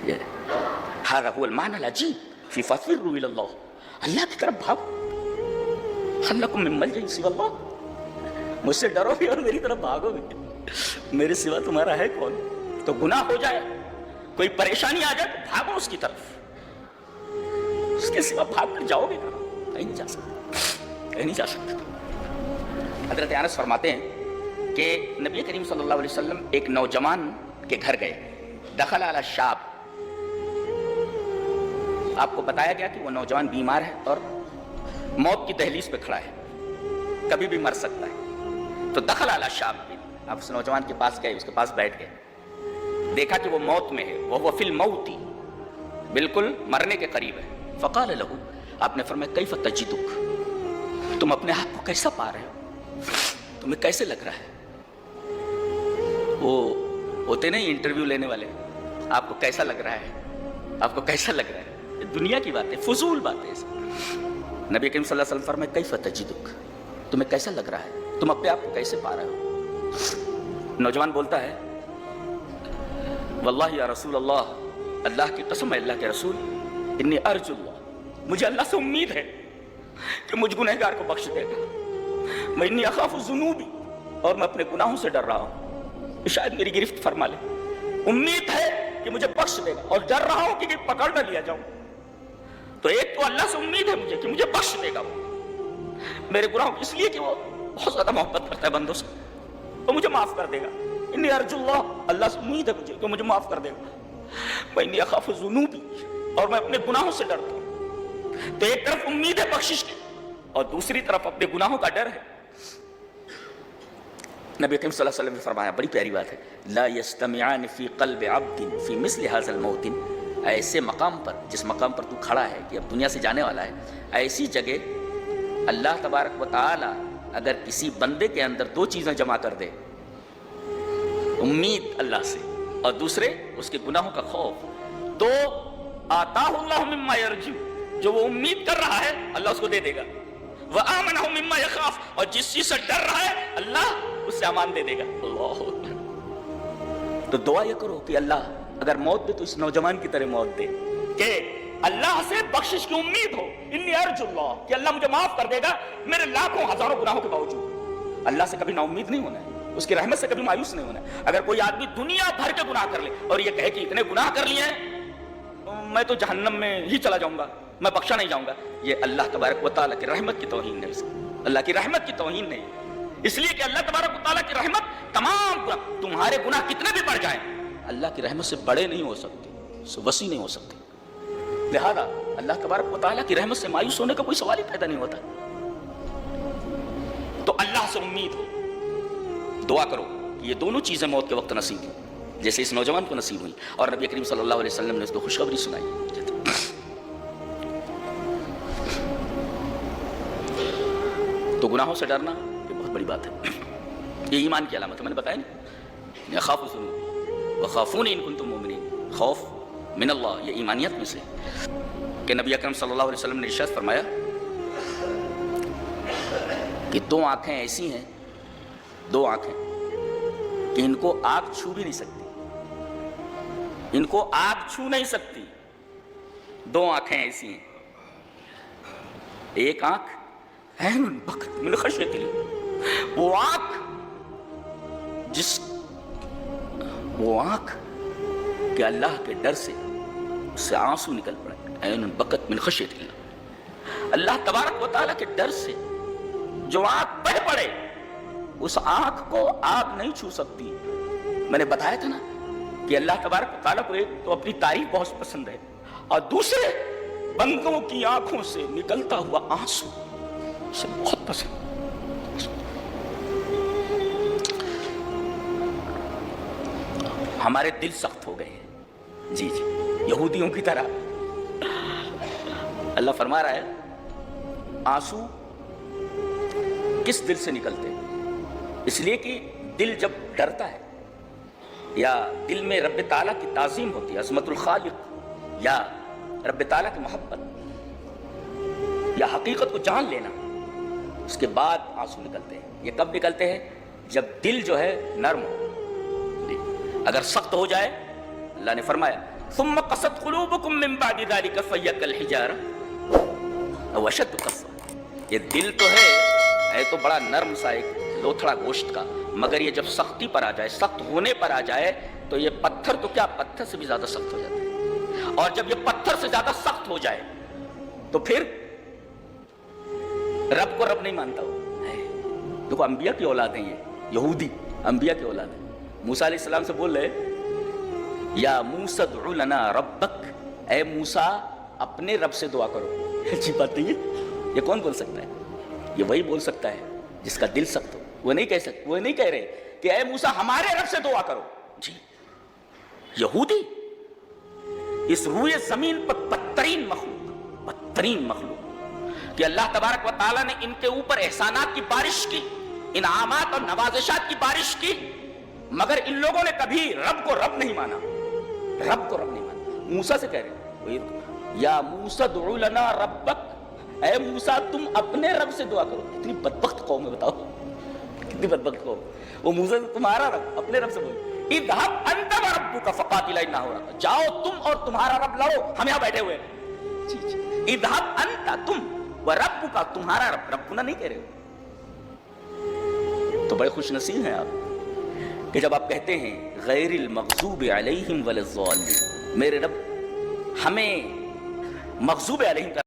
هذا هو المعنى العجيب في ففروا الى اللہ، اللہ کی طرف بھاگو. هل لكم من ملجأ سوى اللہ، مجھ سے ڈرو بھی اور میری طرف بھاگو بھی. میرے سوا تمہارا ہے کون؟ تو گناہ ہو جائے، کوئی پریشانی آ جائے تو بھاگو اس کی طرف، اس کے سوا بھاگ کر جاؤ گے کہاں؟ کہیں نہیں جا سکتے، کہیں نہیں جا سکتے. حضرت انس فرماتے ہیں کہ نبی کریم صلی اللہ علیہ وسلم ایک نوجوان کے گھر گئے. دخل علی شاب، آپ کو بتایا گیا کہ وہ نوجوان بیمار ہے اور موت کی دہلیز پہ کھڑا ہے، کبھی بھی مر سکتا ہے. تو دخل علی شاب، آپ اس نوجوان کے پاس گئے، اس کے پاس بیٹھ گئے، دیکھا کہ وہ موت میں ہے، وہ فی الموت، بالکل مرنے کے قریب ہے. فقال له، آپ نے فرمایا کیف تجدک، تم اپنے آپ کو کیسا پا رہے ہو، تمہیں کیسے لگ رہا ہے؟ وہ ہوتے نہیں انٹرویو لینے والے، آپ کو کیسا لگ رہا ہے، آپ کو کیسا لگ رہا ہے؟ یہ دنیا کی بات ہے، فضول بات ہے. نبی کریم صلی اللہ علیہ وسلم فرمایا کیف تجدک، تمہیں کیسا لگ رہا ہے، تم اپنے آپ کو کیسے پا رہے ہو؟ نوجوان بولتا ہے واللہ یا رسول اللہ، اللہ کی قسم ہے اللہ کے رسول، انی ارجو اللہ، مجھے اللہ سے امید ہے کہ مجھ گنہگار کو بخش دے گا. میں انی اخاف ذنوبی، اور میں اپنے گناہوں سے ڈر رہا ہوں کہ شاید میری گرفت فرما لے. امید ہے کہ مجھے بخش دے گا اور ڈر رہا ہوں کہ پکڑ نہ لیا جاؤں. تو ایک تو اللہ سے امید ہے مجھے کہ مجھے بخش دے گا وہ میرے گناہوں، اس لیے کہ وہ بہت زیادہ محبت کرتا ہے بندوں سے، وہ مجھے معاف کر دے گا. انی ارجو اللہ، اللہ سے امید ہے مجھے کہ مجھے معاف کر دے گا. میں انی اخاف ذنوبی، اور میں اپنے گناہوں سے ڈرتا ہوں. تو ایک طرف امید ہے بخشش کی اور دوسری طرف اپنے گناہوں کا ڈر ہے. نبی کریم صلی اللہ علیہ وسلم نے فرمایا بڑی پیاری بات ہے، لا یجتمعان فی قلب عبد فی مثل هذا الموت، ایسے مقام پر، جس مقام پر تو کھڑا ہے کہ اب دنیا سے جانے والا ہے، ایسی جگہ اللہ تبارک و تعالی اگر کسی بندے کے اندر دو چیزیں جمع کر دے، امید اللہ سے اور دوسرے اس کے گناہوں کا خوف، تو آتاہ اللہ مما یرجو، جو وہ امید کر رہا ہے اللہ اس کو دے دے گا. وآمنہ مما یخاف، اور جس چیز سے ڈر رہا ہے اللہ اس سے امان دے دے گا. اللہ اکبر. تو دعا یہ کرو کہ اللہ اگر موت دے تو اس نوجوان کی طرح موت دے، کہ اللہ سے بخشش کی امید ہو. انی ارجو اللہ، کہ اللہ مجھے معاف کر دے گا میرے لاکھوں ہزاروں گناہوں کے باوجود. اللہ سے کبھی نا امید نہیں ہونا ہے، اس کی رحمت سے کبھی مایوس نہیں ہونا ہے. اگر کوئی آدمی دنیا بھر کے گناہ کر لے اور یہ کہے کہ اتنے گناہ کر لیے ہیں میں تو جہنم میں ہی چلا جاؤں گا، میں بخشا نہیں جاؤں گا، یہ اللہ تبارک و تعالیٰ کی رحمت کی توہین ہے. اللہ کی رحمت کی توہین نہیں، اس لیے کہ اللہ تبارک و تعالیٰ کی رحمت تمام تمہارے گناہ کتنے بھی بڑھ جائیں اللہ کی رحمت سے بڑے نہیں ہو سکتے، وسیع نہیں ہو سکتے. لہذا اللہ تبارک و تعالیٰ کی رحمت سے مایوس ہونے کا کوئی سوال ہی پیدا نہیں ہوتا. تو اللہ سے امید ہو، دعا کرو کہ یہ دونوں چیزیں موت کے وقت نصیب ہوں جیسے اس نوجوان کو نصیب ہوئی. اور نبی کریم صلی اللہ علیہ وسلم نے اس کو خوشخبری سنائی. تو گناہوں سے ڈرنا یہ بہت بڑی بات ہے، یہ ایمان کی علامت ہے. میں نے بتایا نا، اخاف الذنوب وخافونی ان کنتم مؤمنین، خوف من اللہ یہ ایمانیت میں سے. کہ نبی اکرم صلی اللہ علیہ وسلم نے ارشاد فرمایا کہ دو آنکھیں ایسی ہیں، دو آنکھیں کہ ان کو آگ چھو بھی نہیں سکتی، ان کو آگ چھو نہیں سکتی. دو آنکھیں ایسی ہیں، ایک آنکھ عین بکت من خشیت اللہ، وہ آنکھ کہ اللہ کے ڈر سے اس سے آنسو نکل پڑے. عین بکت من خشیت اللہ، اللہ تبارک و تعالیٰ کے ڈر سے جو آنکھ بہ پڑے اس آنکھ کو آگ نہیں چھو سکتی. میں نے بتایا تھا نا کہ اللہ تبارک و تعالیٰ کو ایک تو اپنی تعریف بہت پسند ہے اور دوسرے بندوں کی آنکھوں سے نکلتا ہوا آنسو اسے بہت پسند. ہمارے دل سخت ہو گئے ہیں جی یہودیوں کی طرح. اللہ فرما رہا ہے آنسو کس دل سے نکلتے؟ اس لیے کہ دل جب ڈرتا ہے یا دل میں رب تعالیٰ کی تعظیم ہوتی ہے، عظمت الخالق یا رب تعالیٰ کی محبت یا حقیقت کو جان لینا، اس کے بعد آنسو نکلتے ہیں. یہ کب نکلتے ہیں؟ جب دل جو ہے نرم ہو. اگر سخت ہو جائے اللہ نے فرمایا ثم قست قلوبكم من بعد ذلك فهي كالحجارة أو أشد قسوة. یہ دل تو ہے تو بڑا نرم سا ایک لوتھڑا گوشت کا، مگر یہ جب سختی پر آ جائے، سخت ہونے پر آ جائے تو یہ پتھر تو کیا پتھر سے بھی زیادہ سخت ہو جاتا ہے. اور جب یہ پتھر سے زیادہ سخت ہو جائے تو پھر رب کو رب نہیں مانتا ہو. دیکھو انبیاء کی اولاد ہیں، یہ یہودی انبیاء کی اولاد ہیں. موسیٰ علیہ السلام سے بول رہے یا موسیٰ ادع لنا ربک، اے موسیٰ اپنے رب سے دعا کرو. اچھی بات نہیں ہے، یہ کون بول سکتا ہے؟ یہ وہی بول سکتا ہے جس کا دل سخت ہو. وہ نہیں کہہ سکتے، وہ نہیں کہہ رہے کہ اے موسیٰ ہمارے رب سے دعا کرو. جی یہودی اس روئے زمین پر بدترین مخلوق کہ اللہ تبارک و تعالیٰ نے ان کے اوپر احسانات کی بارش کی، انعامات اور نوازشات کی بارش کی، مگر ان لوگوں نے کبھی رب کو رب نہیں مانا. رب کو رب نہیں مانا. موسیٰ سے کہہ رہے یا موسیٰ ادع لنا ربک، اے موسیٰ تم اپنے رب سے دعا کرو. کتنی بدبخت قوم ہے، بتاؤ کتنی بدبخت قوم. وہ موسیٰ تمہارا رب اپنے رب سے بولے اذهب انت وربک فقاتلا انہا ہنا، جاؤ تم اور تمہارا رب لڑو، ہم یہاں بیٹھے ہوئے ہیں. اذهب انت تم وربک تمہارا رب، رب کو نہیں کہہ رہے ہو. تو بڑے خوش نصیب ہیں آپ کہ جب آپ کہتے ہیں غیر المغضوب علیہم ولا الضالین، میرے رب ہمیں مغضوب علیہم کا